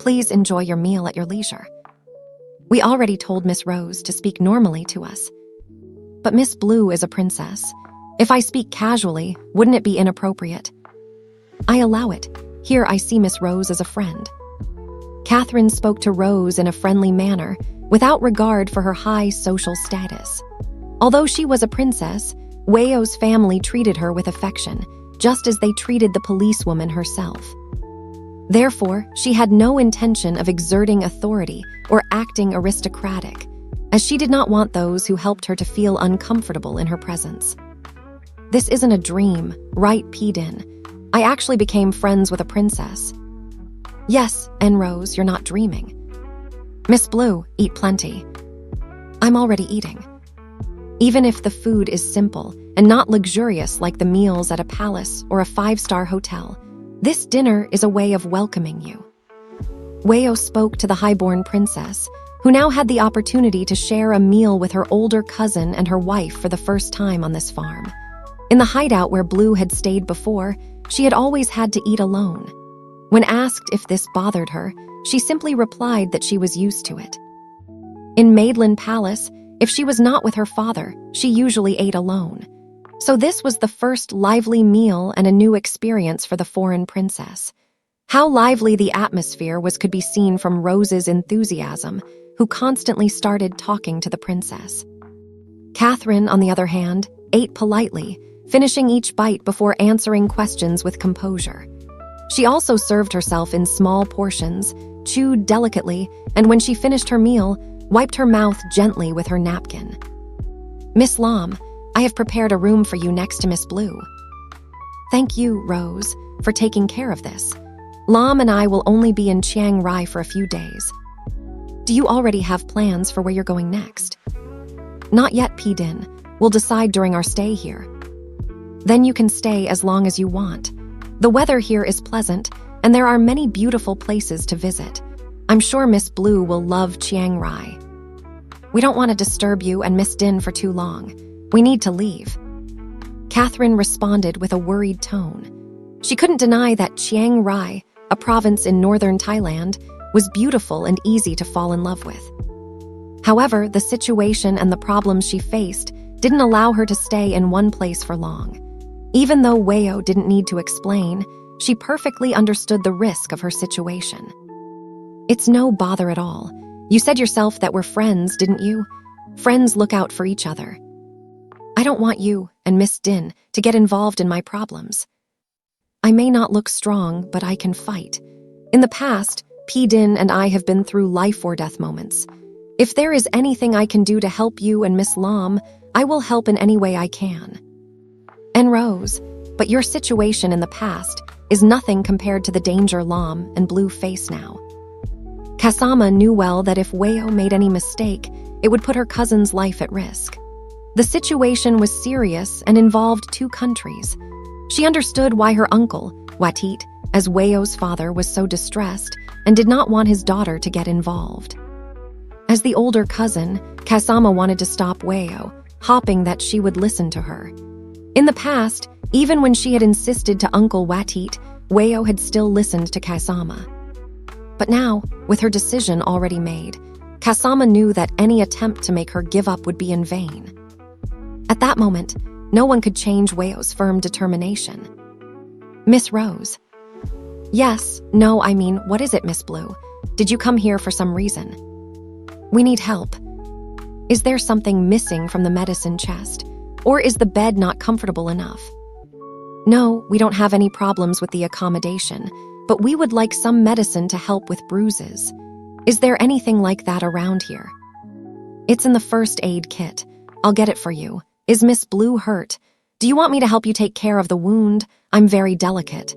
Please enjoy your meal at your leisure. We already told Miss Rose to speak normally to us. But Miss Blue is a princess. If I speak casually, wouldn't it be inappropriate? I allow it. Here I see Miss Rose as a friend. Catherine spoke to Rose in a friendly manner, without regard for her high social status. Although she was a princess, Weio's family treated her with affection, just as they treated the policewoman herself. Therefore, she had no intention of exerting authority or acting aristocratic, as she did not want those who helped her to feel uncomfortable in her presence. This isn't a dream, right, P-Din? I actually became friends with a princess. Yes, and Rose, you're not dreaming. Miss Blue, eat plenty. I'm already eating. Even if the food is simple and not luxurious like the meals at a palace or a 5-star hotel, this dinner is a way of welcoming you. Weio spoke to the highborn princess, who now had the opportunity to share a meal with her older cousin and her wife for the first time on this farm. In the hideout where Blue had stayed before, she had always had to eat alone. When asked if this bothered her, she simply replied that she was used to it. In Maidland Palace, if she was not with her father, she usually ate alone. So this was the first lively meal and a new experience for the foreign princess. How lively the atmosphere was could be seen from Rose's enthusiasm, who constantly started talking to the princess. Catherine, on the other hand, ate politely, finishing each bite before answering questions with composure. She also served herself in small portions, chewed delicately, and when she finished her meal, wiped her mouth gently with her napkin. Miss Lam, I have prepared a room for you next to Miss Blue. Thank you, Rose, for taking care of this. Lam and I will only be in Chiang Rai for a few days. Do you already have plans for where you're going next? Not yet, P-Din. We'll decide during our stay here. Then you can stay as long as you want. The weather here is pleasant, and there are many beautiful places to visit. I'm sure Miss Blue will love Chiang Rai. We don't want to disturb you and Miss Din for too long. We need to leave. Catherine responded with a worried tone. She couldn't deny that Chiang Rai, a province in northern Thailand, was beautiful and easy to fall in love with. However, the situation and the problems she faced didn't allow her to stay in one place for long. Even though Weio didn't need to explain, she perfectly understood the risk of her situation. It's no bother at all. You said yourself that we're friends, didn't you? Friends look out for each other. I don't want you and Miss Din to get involved in my problems. I may not look strong, but I can fight. In the past, P-Din and I have been through life-or-death moments. If there is anything I can do to help you and Miss Lam, I will help in any way I can. And Rose, but your situation in the past is nothing compared to the danger Lam and Blue face now. Kasama knew well that if Weio made any mistake, it would put her cousin's life at risk. The situation was serious and involved 2 countries. She understood why her uncle, Watit, as Weio's father, was so distressed and did not want his daughter to get involved. As the older cousin, Kasama wanted to stop Weio, hoping that she would listen to her. In the past, even when she had insisted to Uncle Watit, Weio had still listened to Kasama. But now, with her decision already made, Kasama knew that any attempt to make her give up would be in vain. At that moment, no one could change Weio's firm determination. Miss Rose. Yes, no, I mean, what is it, Miss Blue? Did you come here for some reason? We need help. Is there something missing from the medicine chest? Or is the bed not comfortable enough? No, we don't have any problems with the accommodation, but we would like some medicine to help with bruises. Is there anything like that around here? It's in the first aid kit. I'll get it for you. Is Miss Blue hurt? Do you want me to help you take care of the wound? I'm very delicate.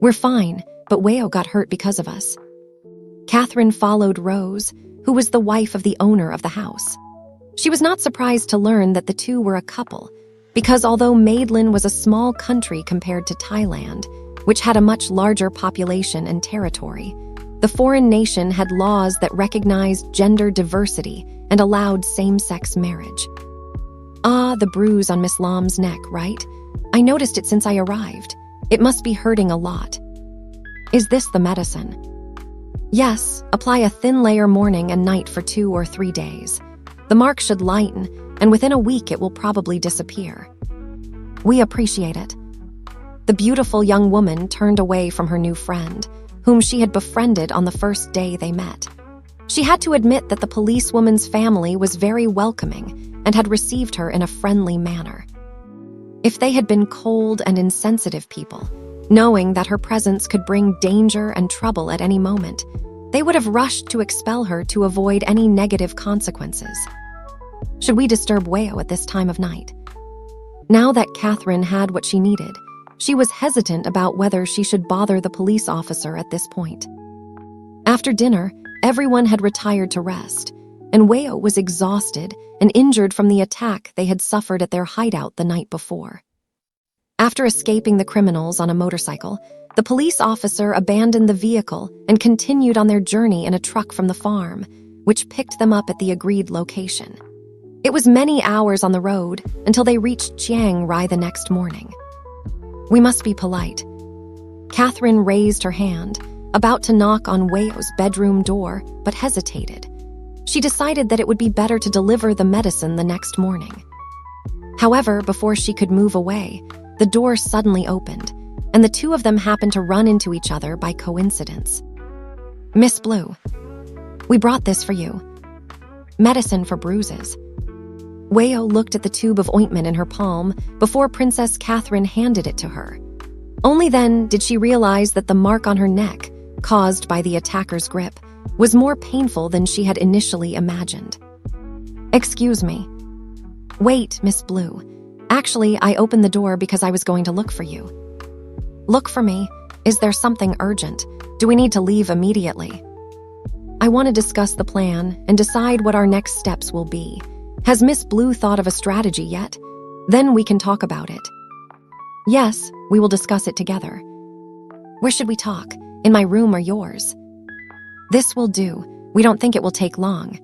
We're fine, but Weio got hurt because of us. Catherine followed Rose, who was the wife of the owner of the house. She was not surprised to learn that the two were a couple, because although Maidland was a small country compared to Thailand, which had a much larger population and territory, the foreign nation had laws that recognized gender diversity and allowed same-sex marriage. Ah, the bruise on Miss Lam's neck, right? I noticed it since I arrived. It must be hurting a lot. Is this the medicine? Yes, apply a thin layer morning and night for 2 or 3 days. The mark should lighten, and within a week it will probably disappear. We appreciate it. The beautiful young woman turned away from her new friend, whom she had befriended on the first day they met. She had to admit that the policewoman's family was very welcoming and had received her in a friendly manner. If they had been cold and insensitive people, knowing that her presence could bring danger and trouble at any moment, they would have rushed to expel her to avoid any negative consequences. Should we disturb Wayo at this time of night? Now that Catherine had what she needed, she was hesitant about whether she should bother the police officer at this point. After dinner, everyone had retired to rest, and Wayo was exhausted and injured from the attack they had suffered at their hideout the night before. After escaping the criminals on a motorcycle, the police officer abandoned the vehicle and continued on their journey in a truck from the farm, which picked them up at the agreed location. It was many hours on the road until they reached Chiang Rai the next morning. We must be polite. Catherine raised her hand, about to knock on Wayo's bedroom door, but hesitated. She decided that it would be better to deliver the medicine the next morning. However, before she could move away, the door suddenly opened, and the two of them happened to run into each other by coincidence. Miss Blue, we brought this for you. Medicine for bruises. Wayo looked at the tube of ointment in her palm before Princess Catherine handed it to her. Only then did she realize that the mark on her neck, caused by the attacker's grip, was more painful than she had initially imagined. Excuse me. Wait, Miss Blue. Actually, I opened the door because I was going to look for you. Look for me? Is there something urgent? Do we need to leave immediately? I want to discuss the plan and decide what our next steps will be. Has Miss Blue thought of a strategy yet? Then we can talk about it. Yes, we will discuss it together. Where should we talk? In my room or yours? This will do. We don't think it will take long.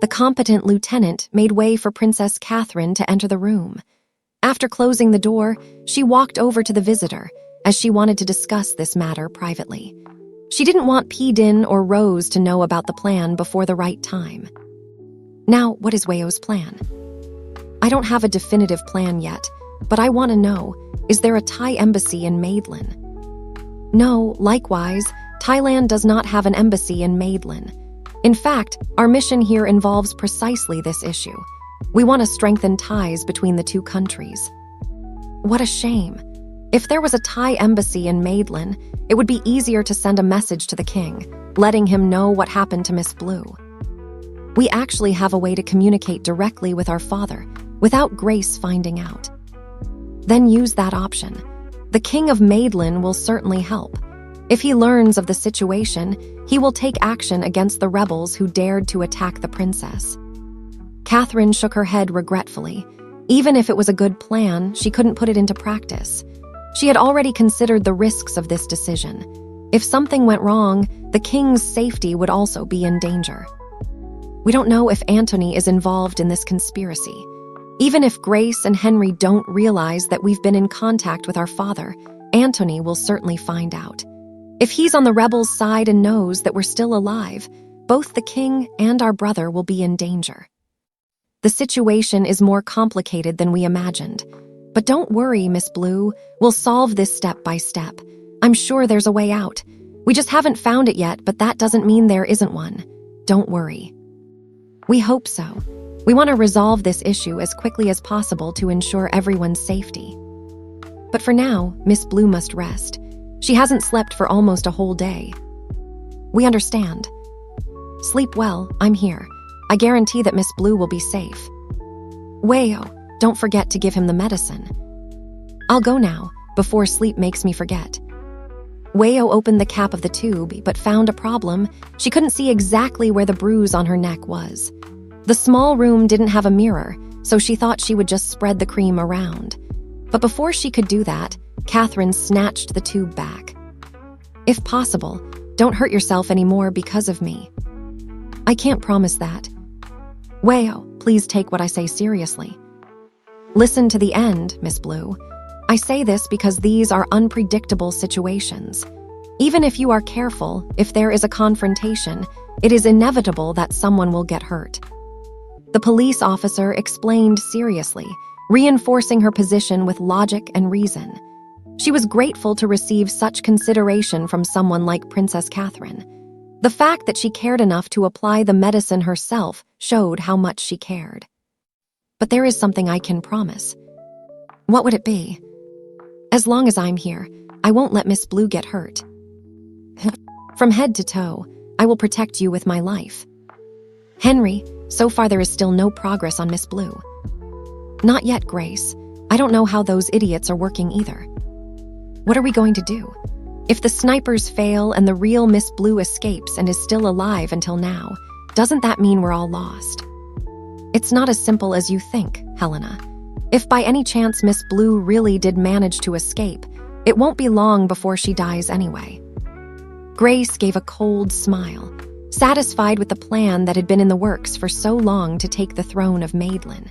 The competent lieutenant made way for Princess Catherine to enter the room. After closing the door, she walked over to the visitor, as she wanted to discuss this matter privately. She didn't want P-Din or Rose to know about the plan before the right time. Now, what is Wayo's plan? I don't have a definitive plan yet, but I want to know, is there a Thai embassy in Maidlin? No, likewise, Thailand does not have an embassy in Maidlin. In fact, our mission here involves precisely this issue. We want to strengthen ties between the two countries. What a shame. If there was a Thai embassy in Maidlin, it would be easier to send a message to the king, letting him know what happened to Miss Blue. We actually have a way to communicate directly with our father, without Grace finding out. Then use that option. The King of Maidlin will certainly help. If he learns of the situation, he will take action against the rebels who dared to attack the princess. Catherine shook her head regretfully. Even if it was a good plan, she couldn't put it into practice. She had already considered the risks of this decision. If something went wrong, the king's safety would also be in danger. We don't know if Anthony is involved in this conspiracy. Even if Grace and Henry don't realize that we've been in contact with our father, Anthony will certainly find out. If he's on the rebels' side and knows that we're still alive, both the king and our brother will be in danger. The situation is more complicated than we imagined. But don't worry, Miss Blue. We'll solve this step by step. I'm sure there's a way out. We just haven't found it yet, but that doesn't mean there isn't one. Don't worry. We hope so. We want to resolve this issue as quickly as possible to ensure everyone's safety. But for now, Miss Blue must rest. She hasn't slept for almost a whole day. We understand. Sleep well, I'm here. I guarantee that Miss Blue will be safe. Wayo, don't forget to give him the medicine. I'll go now, before sleep makes me forget. Wayo opened the cap of the tube, but found a problem. She couldn't see exactly where the bruise on her neck was. The small room didn't have a mirror, so she thought she would just spread the cream around. But before she could do that, Catherine snatched the tube back. If possible, don't hurt yourself anymore because of me. I can't promise that. Wayo, please take what I say seriously. Listen to the end, Miss Blue. I say this because these are unpredictable situations. Even if you are careful, if there is a confrontation, it is inevitable that someone will get hurt. The police officer explained seriously, reinforcing her position with logic and reason. She was grateful to receive such consideration from someone like Princess Catherine. The fact that she cared enough to apply the medicine herself showed how much she cared. But there is something I can promise. What would it be? As long as I'm here, I won't let Miss Blue get hurt. From head to toe, I will protect you with my life. Henry, so far there is still no progress on Miss Blue. Not yet, Grace. I don't know how those idiots are working either. What are we going to do? If the snipers fail and the real Miss Blue escapes and is still alive until now, doesn't that mean we're all lost? It's not as simple as you think, Helena. If by any chance Miss Blue really did manage to escape, it won't be long before she dies anyway. Grace gave a cold smile, satisfied with the plan that had been in the works for so long to take the throne of Maidlin.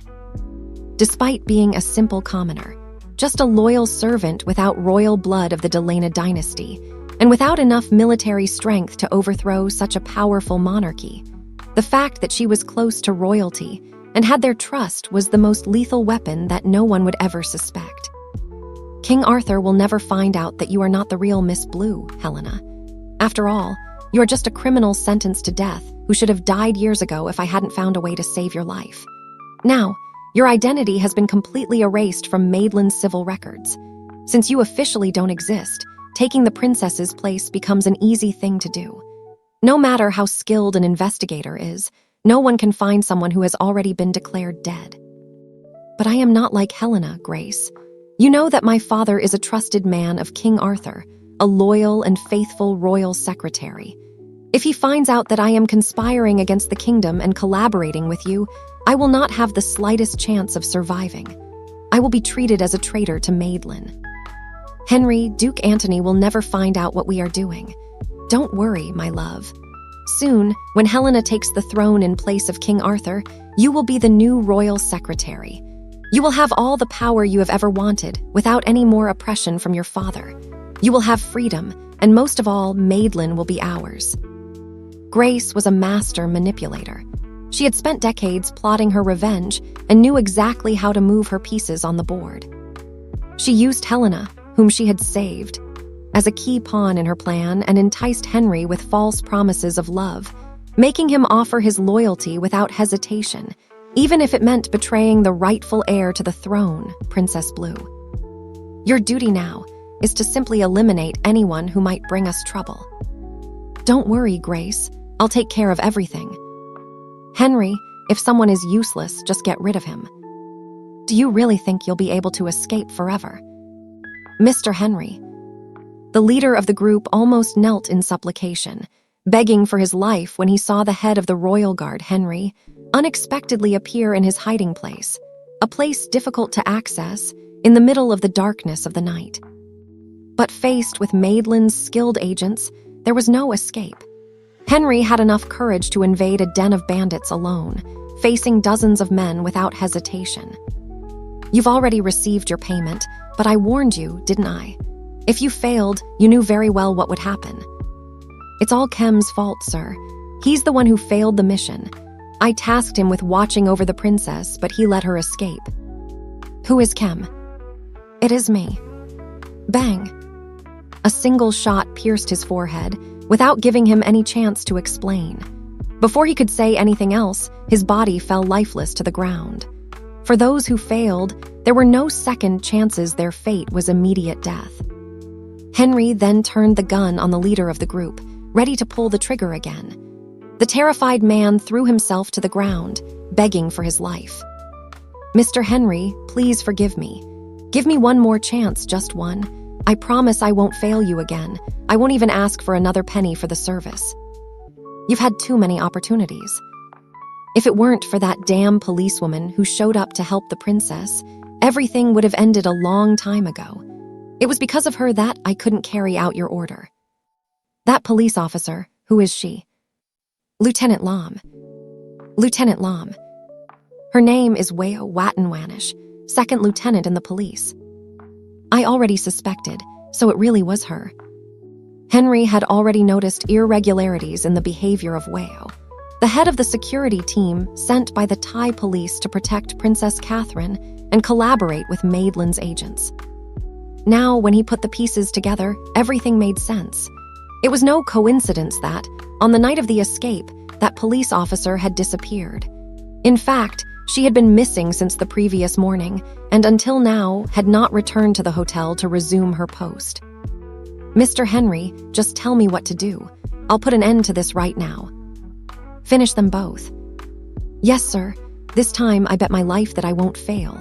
Despite being a simple commoner, just a loyal servant without royal blood of the Delena dynasty, and without enough military strength to overthrow such a powerful monarchy, the fact that she was close to royalty and had their trust was the most lethal weapon that no one would ever suspect. King Arthur will never find out that you are not the real Miss Blue, Helena. After all, you are just a criminal sentenced to death who should have died years ago if I hadn't found a way to save your life. Now, your identity has been completely erased from Maidlin's civil records. Since you officially don't exist, taking the princess's place becomes an easy thing to do. No matter how skilled an investigator is, no one can find someone who has already been declared dead. But I am not like Helena, Grace. You know that my father is a trusted man of King Arthur, a loyal and faithful royal secretary. If he finds out that I am conspiring against the kingdom and collaborating with you, I will not have the slightest chance of surviving. I will be treated as a traitor to Maidlin. Henry, Duke Antony will never find out what we are doing. Don't worry, my love. Soon, when Helena takes the throne in place of King Arthur, you will be the new royal secretary. You will have all the power you have ever wanted, without any more oppression from your father. You will have freedom, and most of all, Maidlin will be ours. Grace was a master manipulator. She had spent decades plotting her revenge and knew exactly how to move her pieces on the board. She used Helena, whom she had saved, as a key pawn in her plan and enticed Henry with false promises of love, making him offer his loyalty without hesitation, even if it meant betraying the rightful heir to the throne, Princess Blue. Your duty now is to simply eliminate anyone who might bring us trouble. Don't worry, Grace. I'll take care of everything. Henry, if someone is useless, just get rid of him. Do you really think you'll be able to escape forever? Mr. Henry. The leader of the group almost knelt in supplication, begging for his life when he saw the head of the royal guard, Henry, unexpectedly appear in his hiding place, a place difficult to access in the middle of the darkness of the night. But faced with Maidlin's skilled agents, there was no escape. Henry had enough courage to invade a den of bandits alone, facing dozens of men without hesitation. You've already received your payment, but I warned you, didn't I? If you failed, you knew very well what would happen. It's all Kem's fault, sir. He's the one who failed the mission. I tasked him with watching over the princess, but he let her escape. Who is Kem? It is me. Bang! A single shot pierced his forehead, without giving him any chance to explain. Before he could say anything else, his body fell lifeless to the ground. For those who failed, there were no second chances. Their fate was immediate death. Henry then turned the gun on the leader of the group, ready to pull the trigger again. The terrified man threw himself to the ground, begging for his life. Mr. Henry, please forgive me. Give me one more chance, just one. I promise I won't fail you again. I won't even ask for another penny for the service. You've had too many opportunities. If it weren't for that damn policewoman who showed up to help the princess, everything would have ended a long time ago. It was because of her that I couldn't carry out your order. That police officer, who is she? Lieutenant Lam. Lieutenant Lam. Her name is Weo Wattenwanish, second lieutenant in the police. I already suspected, so it really was her. Henry had already noticed irregularities in the behavior of Weo, the head of the security team sent by the Thai police to protect Princess Catherine and collaborate with Madelin's agents. Now, when he put the pieces together, everything made sense. It was no coincidence that, on the night of the escape, that police officer had disappeared. In fact, she had been missing since the previous morning and until now had not returned to the hotel to resume her post. "Mr. Henry, just tell me what to do. I'll put an end to this right now." "Finish them both." "Yes, sir. This time I bet my life that I won't fail.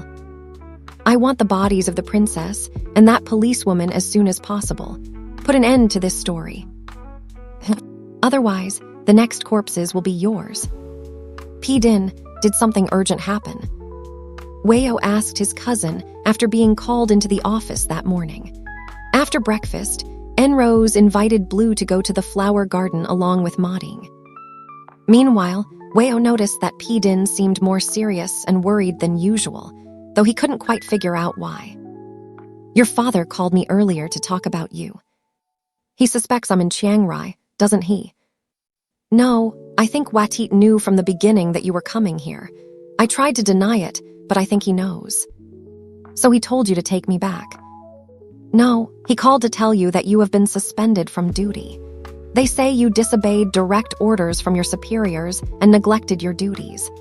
I want the bodies of the princess and that policewoman as soon as possible. Put an end to this story. Otherwise, the next corpses will be yours." "P-Din, did something urgent happen?" Weo asked his cousin after being called into the office that morning. After breakfast, Enrose invited Blue to go to the flower garden along with Mauding. Meanwhile, Weo noticed that P-Din seemed more serious and worried than usual, though he couldn't quite figure out why. "Your father called me earlier to talk about you. He suspects I'm in Chiang Rai, doesn't he?" "No, I think Watit knew from the beginning that you were coming here. I tried to deny it, but I think he knows." "So he told you to take me back?" "No, he called to tell you that you have been suspended from duty. They say you disobeyed direct orders from your superiors and neglected your duties.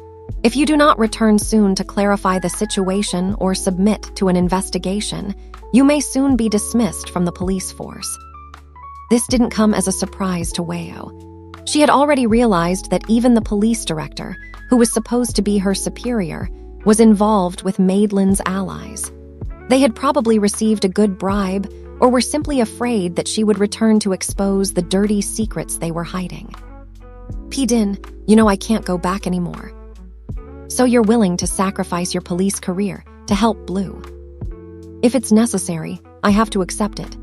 If you do not return soon to clarify the situation or submit to an investigation, you may soon be dismissed from the police force." This didn't come as a surprise to Weo. She had already realized that even the police director, who was supposed to be her superior, was involved with Madelin's allies. They had probably received a good bribe or were simply afraid that she would return to expose the dirty secrets they were hiding. "P-Din, you know I can't go back anymore. So you're willing to sacrifice your police career to help Blue?" "If it's necessary, I have to accept it.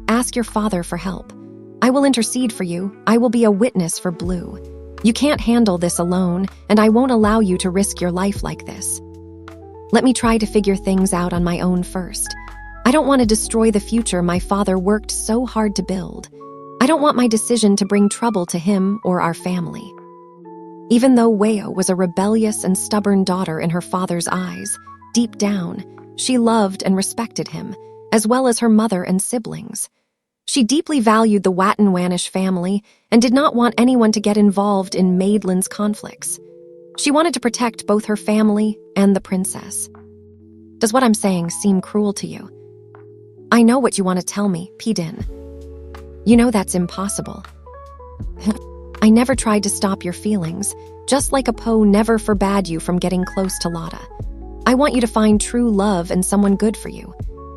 Ask your father for help. I will intercede for you. I will be a witness for Blue. You can't handle this alone, and I won't allow you to risk your life like this. Let me try to figure things out on my own first. I don't want to destroy the future my father worked so hard to build. I don't want my decision to bring trouble to him or our family." Even though Weo was a rebellious and stubborn daughter in her father's eyes, deep down, she loved and respected him, as well as her mother and siblings. She deeply valued the Wattenwanish family and did not want anyone to get involved in Madelin's conflicts. She wanted to protect both her family and the princess. Does what I'm saying seem cruel to you? I know what you want to tell me, P-Din. You know that's impossible. I never tried to stop your feelings, just like Apo never forbade you from getting close to Lotta. I want you to find true love and someone good for you.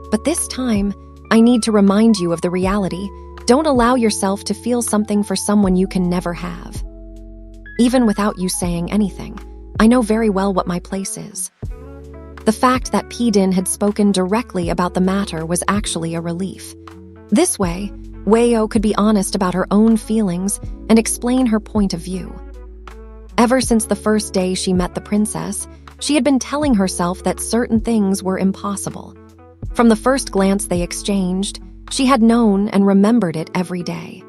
But this time, I need to remind you of the reality. Don't allow yourself to feel something for someone you can never have. Even without you saying anything, I know very well what my place is. The fact that P-Din had spoken directly about the matter was actually a relief. This way, Weo could be honest about her own feelings and explain her point of view. Ever since the first day she met the princess, she had been telling herself that certain things were impossible. From the first glance they exchanged, she had known and remembered it every day.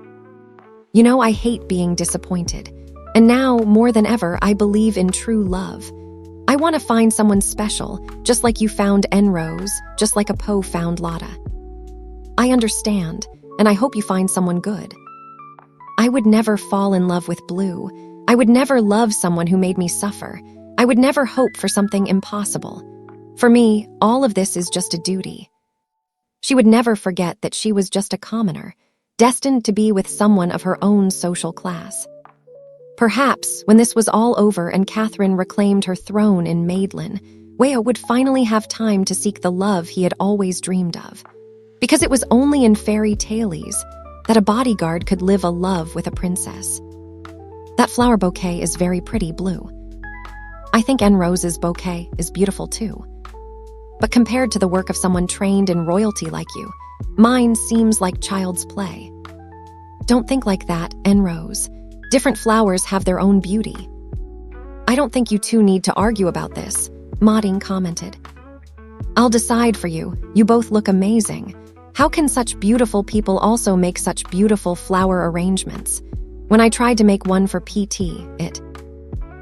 You know, I hate being disappointed, and now, more than ever, I believe in true love. I want to find someone special, just like you found Enrose, just like Apo found Lotta. I understand, and I hope you find someone good. I would never fall in love with Blue. I would never love someone who made me suffer. I would never hope for something impossible. For me, all of this is just a duty. She would never forget that she was just a commoner, destined to be with someone of her own social class. Perhaps, when this was all over and Catherine reclaimed her throne in Madelin, Weo would finally have time to seek the love he had always dreamed of. Because it was only in fairy tales that a bodyguard could live a love with a princess. That flower bouquet is very pretty, Blue. I think Enrose's bouquet is beautiful too. But compared to the work of someone trained in royalty like you, mine seems like child's play. Don't think like that, Enrose. Different flowers have their own beauty. I don't think you two need to argue about this, Mauding commented. I'll decide for you. You both look amazing. How can such beautiful people also make such beautiful flower arrangements? When I tried to make one for PT, it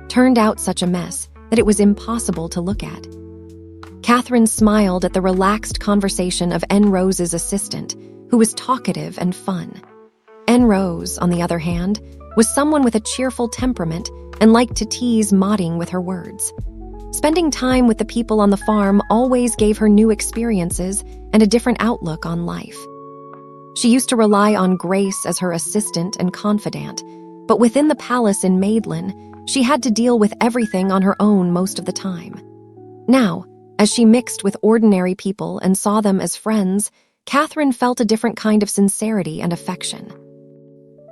turned out such a mess that it was impossible to look at. Catherine smiled at the relaxed conversation of N. Rose's assistant, who was talkative and fun. N. Rose, on the other hand, was someone with a cheerful temperament and liked to tease Modding with her words. Spending time with the people on the farm always gave her new experiences and a different outlook on life. She used to rely on Grace as her assistant and confidant, but within the palace in Maidlin, she had to deal with everything on her own most of the time. Now, as she mixed with ordinary people and saw them as friends, Catherine felt a different kind of sincerity and affection.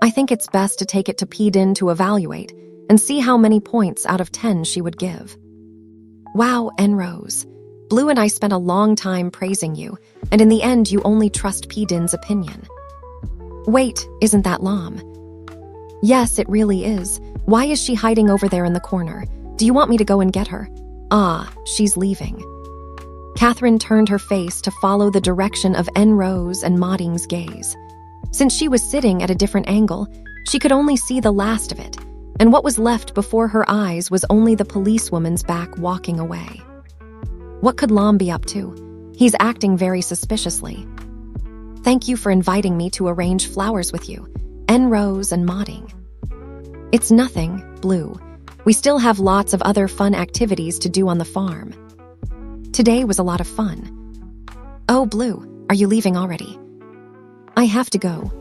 I think it's best to take it to PDIN to evaluate and see how many points out of 10 she would give. Wow, N. Rose. Blue and I spent a long time praising you, and in the end you only trust PDIN's opinion. Wait, isn't that Lam? Yes, it really is. Why is she hiding over there in the corner? Do you want me to go and get her? Ah, she's leaving. Catherine turned her face to follow the direction of N. Rose and Modding's gaze. Since she was sitting at a different angle, she could only see the last of it, and what was left before her eyes was only the policewoman's back walking away. What could Lam be up to? He's acting very suspiciously. Thank you for inviting me to arrange flowers with you, N. Rose and Modding. It's nothing, Blue. We still have lots of other fun activities to do on the farm. Today was a lot of fun. Oh, Blue, are you leaving already? I have to go.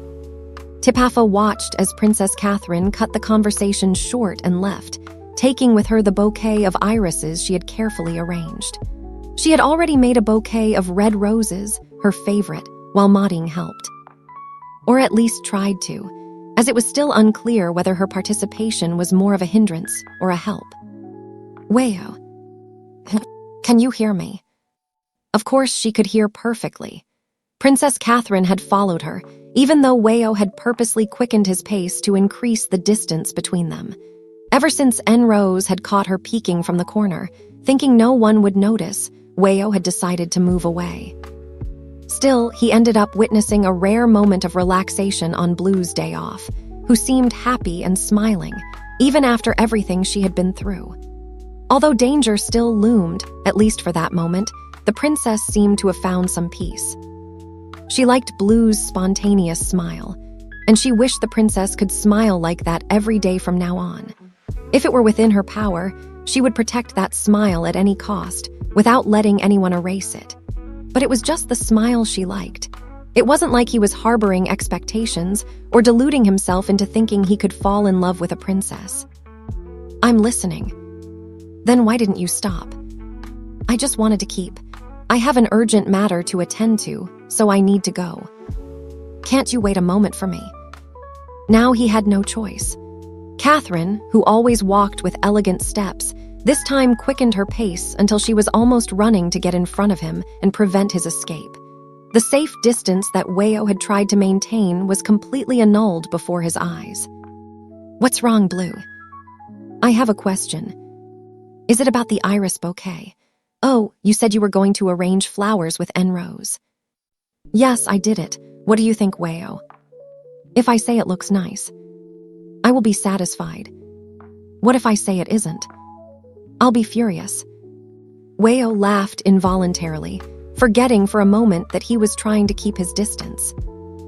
Tipafa watched as Princess Catherine cut the conversation short and left, taking with her the bouquet of irises she had carefully arranged. She had already made a bouquet of red roses, her favorite, while Modding helped. Or at least tried to, as it was still unclear whether her participation was more of a hindrance or a help. Wayo. Can you hear me? Of course she could hear perfectly. Princess Catherine had followed her, even though Wayo had purposely quickened his pace to increase the distance between them. Ever since N. Rose had caught her peeking from the corner, thinking no one would notice, Wayo had decided to move away. Still, he ended up witnessing a rare moment of relaxation on Blue's day off, who seemed happy and smiling, even after everything she had been through. Although danger still loomed, at least for that moment, the princess seemed to have found some peace. She liked Blue's spontaneous smile, and she wished the princess could smile like that every day from now on. If it were within her power, she would protect that smile at any cost, without letting anyone erase it. But it was just the smile she liked. It wasn't like he was harboring expectations or deluding himself into thinking he could fall in love with a princess. I'm listening. Then why didn't you stop? I just wanted to keep. I have an urgent matter to attend to, so I need to go. Can't you wait a moment for me? Now he had no choice. Catherine, who always walked with elegant steps, this time quickened her pace until she was almost running to get in front of him and prevent his escape. The safe distance that Wayo had tried to maintain was completely annulled before his eyes. What's wrong, Blue? I have a question. Is it about the iris bouquet? Oh, you said you were going to arrange flowers with N. Rose. Yes, I did it. What do you think, Wayo? If I say it looks nice, I will be satisfied. What if I say it isn't? I'll be furious. Wayo laughed involuntarily, forgetting for a moment that he was trying to keep his distance.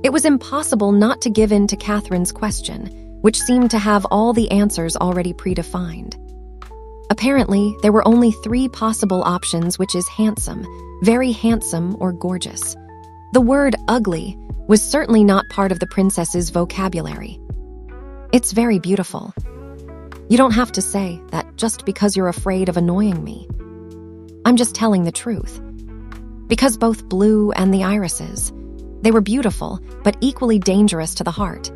It was impossible not to give in to Catherine's question, which seemed to have all the answers already predefined. Apparently, there were only 3 possible options, which is handsome, very handsome, or gorgeous. The word ugly was certainly not part of the princess's vocabulary. It's very beautiful. You don't have to say that just because you're afraid of annoying me. I'm just telling the truth. Because both Blue and the irises, they were beautiful, but equally dangerous to the heart.